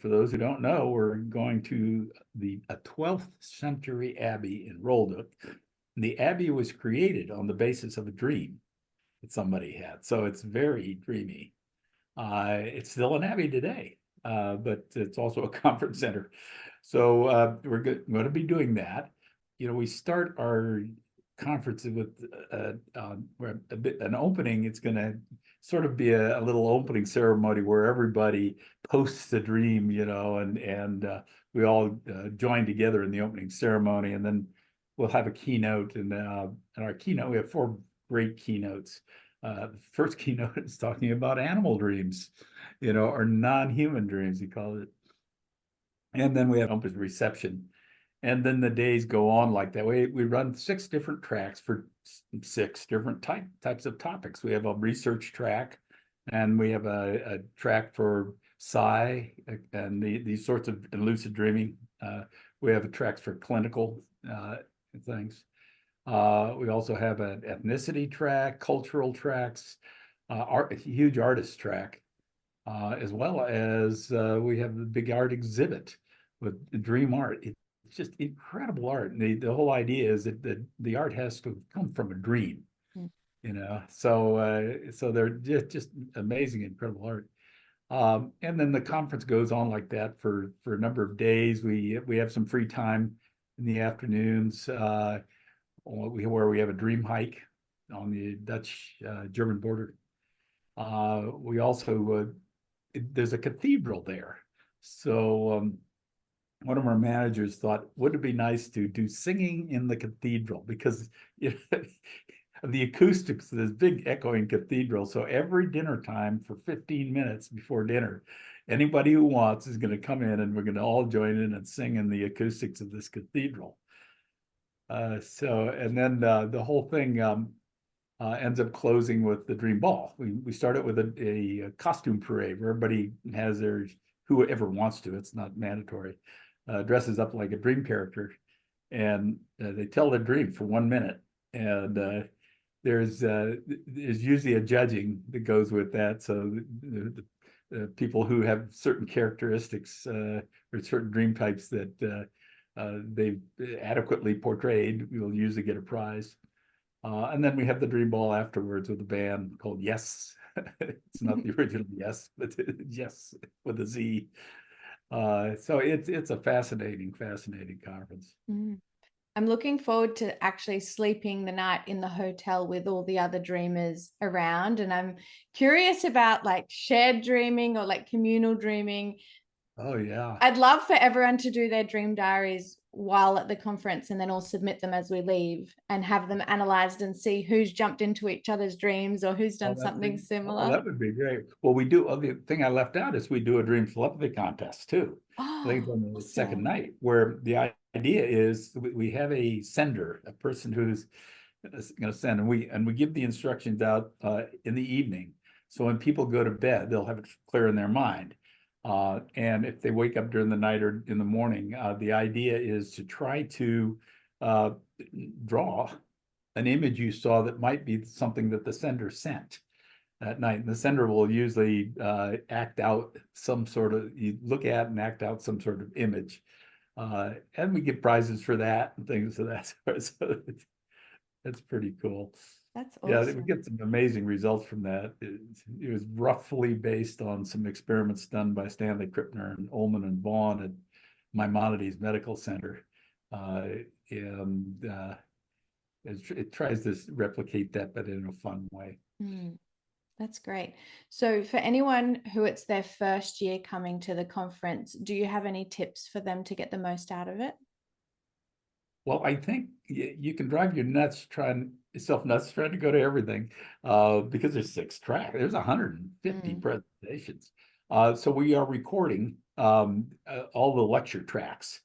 for those who don't know, we're going to a 12th century abbey in Rolduc. The abbey was created on the basis of a dream that somebody had. So it's very dreamy. It's still an abbey today, but it's also a conference center. So we're going to be doing that. We start our conferences with an opening. It's going to sort of be a little opening ceremony where everybody posts a dream, and we all join together in the opening ceremony, and then we'll have a keynote. And our keynote, we have 4 great keynotes. The first keynote is talking about animal dreams, or non-human dreams, you call it. And then we have open reception. And then the days go on like that. We run 6 different tracks for 6 different types of topics. We have a research track, and we have a track for psi and these sorts of lucid dreaming. We have a track for clinical things. We also have an ethnicity track, cultural tracks, a huge artist track, as well as we have the big art exhibit with dream art. It's just incredible art. And the whole idea is that the art has to come from a dream, So they're just amazing, incredible art. And then the conference goes on like that for a number of days. We have some free time in the afternoons, where we have a dream hike on the Dutch-German border. We also, there's a cathedral there. So one of our managers thought, would it be nice to do singing in the cathedral? Because the acoustics of this big echoing cathedral. So every dinner time for 15 minutes before dinner, anybody who wants is going to come in, and we're going to all join in and sing in the acoustics of this cathedral. And then the whole thing ends up closing with the dream ball. We started with a costume parade where everybody has whoever wants to, it's not mandatory, dresses up like a dream character, and they tell their dream for 1 minute. And there's usually a judging that goes with that. So the people who have certain characteristics or certain dream types that they've adequately portrayed, we'll usually get a prize. And then we have the dream ball afterwards with a band called Yes. It's not the original Yes, but Yes with a Z. So it's a fascinating conference. I'm looking forward to actually sleeping the night in the hotel with all the other dreamers around. And I'm curious about like shared dreaming or like communal dreaming. Oh, yeah. I'd love for everyone to do their dream diaries while at the conference, and then all submit them as we leave and have them analyzed and see who's jumped into each other's dreams or who's done something similar. Oh, that would be great. Well, we do. The thing I left out is we do a dream telepathy contest too. I think it's on the second night, where the idea is we have a sender, a person who's going to send, and we give the instructions out in the evening. So when people go to bed, they'll have it clear in their mind. And if they wake up during the night or in the morning, the idea is to try to draw an image you saw that might be something that the sender sent at night. And the sender will usually act out you look at and act out some sort of image. And we give prizes for that and things of that sort. So that's pretty cool. That's awesome. Yeah, we get some amazing results from that. It was roughly based on some experiments done by Stanley Krippner and Ullman and Vaughn at Maimonides Medical Center. It tries to replicate that, but in a fun way. That's great. So for anyone who it's their first year coming to the conference, do you have any tips for them to get the most out of it? Well, I think you can drive yourself nuts trying to go to everything, because there's 6 tracks. There's 150 presentations. So we are recording all the lecture tracks,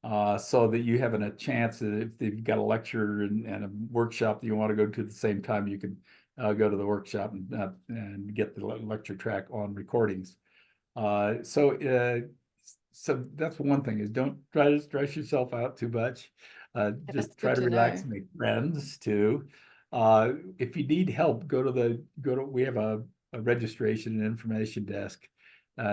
so that you have a chance that if you've got a lecture and a workshop that you want to go to at the same time, you can go to the workshop and get the lecture track on recordings. So that's one thing, is don't try to stress yourself out too much. Just try to relax and make friends too. If you need help, we have a registration and information desk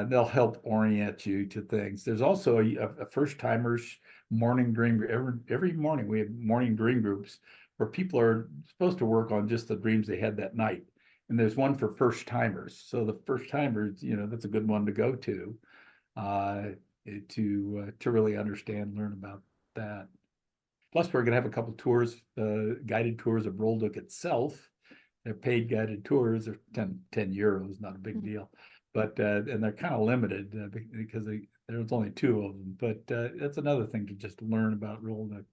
They'll help orient you to things. There's also a first timers morning dream. Every morning we have morning dream groups where people are supposed to work on just the dreams they had that night. And there's one for first timers. So the first timers, that's a good one to go to really understand, learn about that. Plus, we're going to have a couple tours, guided tours of Rolduc itself. They're paid guided tours. They're 10 euros, not a big deal. But and they're kind of limited because there's only 2 of them. But that's another thing to just learn about Rolduc.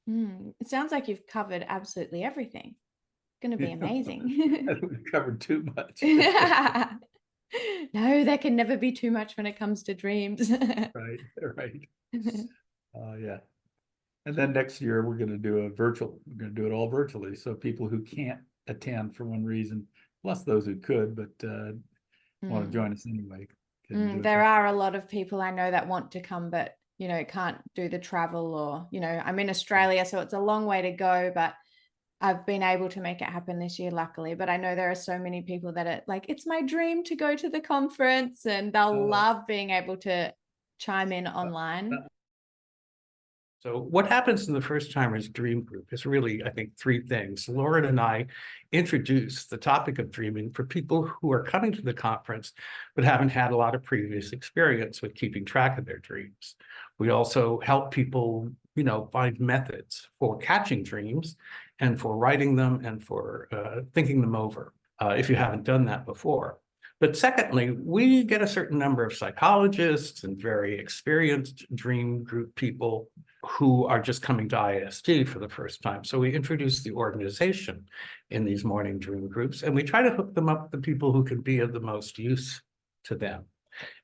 It sounds like you've covered absolutely everything. It's going to be amazing. We've covered too much. No, there can never be too much when it comes to dreams. Right. Yeah. And then next year we're going to do we're going to do it all virtually. So people who can't attend for one reason, plus those who could, but want to join us anyway. There are a lot of people I know that want to come, but can't do the travel, or I'm in Australia, so it's a long way to go, but I've been able to make it happen this year, luckily. But I know there are so many people that are like, it's my dream to go to the conference, and they'll love being able to chime in online. So what happens in the First Timers Dream Group is really, I think, 3 things. Lauren and I introduce the topic of dreaming for people who are coming to the conference but haven't had a lot of previous experience with keeping track of their dreams. We also help people, find methods for catching dreams and for writing them and for thinking them over if you haven't done that before. But secondly, we get a certain number of psychologists and very experienced dream group people who are just coming to IASD for the first time. So we introduce the organization in these morning dream groups, and we try to hook them up with the people who can be of the most use to them.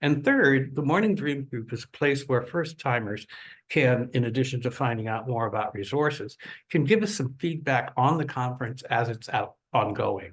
And third, the morning dream group is a place where first timers can, in addition to finding out more about resources, can give us some feedback on the conference as it's ongoing.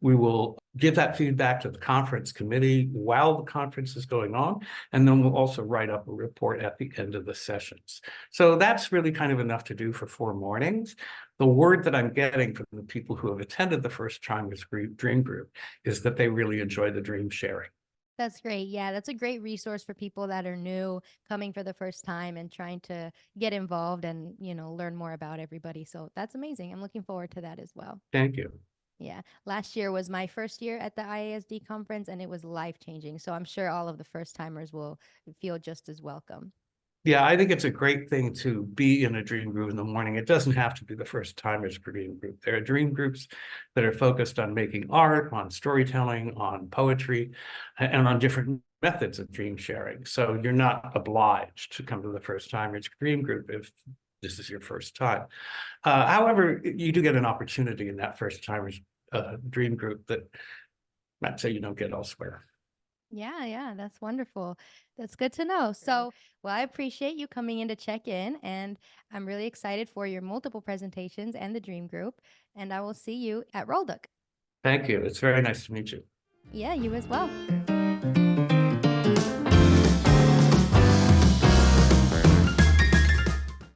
We will give that feedback to the conference committee while the conference is going on, and then we'll also write up a report at the end of the sessions. So that's really kind of enough to do for 4 mornings. The word that I'm getting from the people who have attended the First Timers Dream Group is that they really enjoy the dream sharing. That's great. Yeah, that's a great resource for people that are new, coming for the first time and trying to get involved and, learn more about everybody. So that's amazing. I'm looking forward to that as well. Thank you. Yeah. Last year was my first year at the IASD conference, and it was life-changing. So I'm sure all of the first timers will feel just as welcome. Yeah, I think it's a great thing to be in a dream group in the morning. It doesn't have to be the First Timers Dream Group. There are dream groups that are focused on making art, on storytelling, on poetry, and on different methods of dream sharing. So you're not obliged to come to the First Timers Dream Group if this is your first time. However, you do get an opportunity in that First Timers Dream Group that I'd say you don't get elsewhere. Yeah, that's wonderful. That's good to know. So, well, I appreciate you coming in to check in, and I'm really excited for your multiple presentations and the dream group, and I will see you at Rolduc. Thank you. It's very nice to meet you. Yeah, you as well.